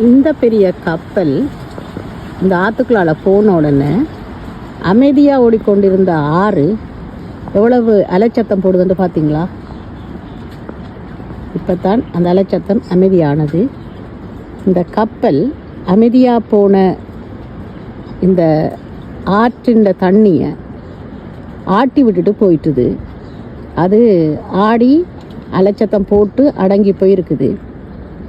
இந்த பெரிய கப்பல் இந்த ஆற்றுக்குள்ளால் போன உடனே அமைதியாக ஓடிக்கொண்டிருந்த ஆறு எவ்வளவு அலைச்சத்தம் போடுதுன்னு பார்த்தீங்களா? இப்போ தான் அந்த அலைச்சத்தம் அமைதியானது. இந்த கப்பல் அமைதியாக போன இந்த ஆற்றின் தண்ணியை ஆட்டி விட்டுட்டு போயிட்டுது. அது ஆடி அலைச்சத்தம் போட்டு அடங்கி போயிருக்குது.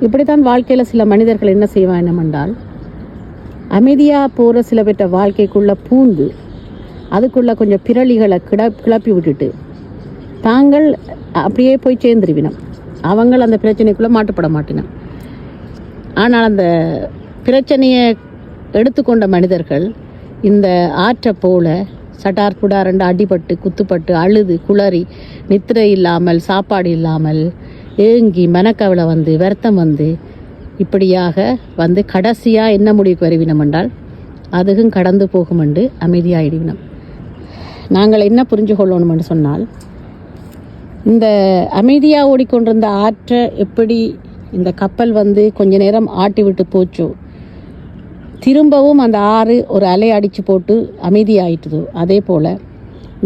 இப்படித்தான் வாழ்க்கையில் சில மனிதர்கள் என்ன செய்வாங்க என்னமென்றால், அமைதியாக போகிற சில பேர்ட்ட வாழ்க்கைக்குள்ளே பூந்து அதுக்குள்ளே கொஞ்சம் பிரளிகளை கிளப்பி விட்டுட்டு தாங்கள் அப்படியே போய் சேர்ந்துருவினோம். அவங்கள் அந்த பிரச்சனைக்குள்ளே மாட்டுப்பட மாட்டினோம். ஆனால் அந்த பிரச்சனையை எடுத்துக்கொண்ட மனிதர்கள் இந்த ஆற்றை போல சட்டார் புடாரண்டு அடிபட்டு குத்துப்பட்டு அழுது குளறி நித்திரை இல்லாமல் சாப்பாடு இல்லாமல் ஏங்கி மனக்கவலை வந்து வருத்தம் வந்து இப்படியாக வந்து கடைசியாக என்ன முடிவுக்கு வருவினம் என்றால் அதுவும் கடந்து போகும் என்று அமைதியாகிடுவினம். நாங்கள் என்ன புரிஞ்சு கொள்ளணும்னு சொன்னால், இந்த அமைதியாக ஓடிக்கொண்டிருந்த ஆற்றை எப்படி இந்த கப்பல் வந்து கொஞ்ச நேரம் ஆட்டி விட்டு போச்சோ, திரும்பவும் அந்த ஆறு ஒரு அலை அடித்து போட்டு அமைதியாயிட்டுதோ, அதே போல்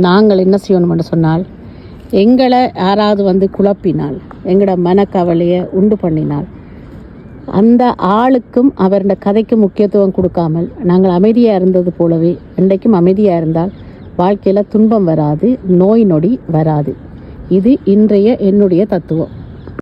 நாங்கள் என்ன செய்யணும்னு சொன்னால், எங்களை யாராவது வந்து குழப்பினால், எங்களோட மனக்கவலையை உண்டு பண்ணினால், அந்த ஆளுக்கும் அவரோட கதைக்கு முக்கியத்துவம் கொடுக்காமல் நாங்கள் அமைதியாக இருந்தது போலவே இன்றைக்கும் அமைதியாக இருந்தால் வாழ்க்கையில் துன்பம் வராது, நோய் நொடி வராது. இது இன்றைய என்னுடைய தத்துவம்.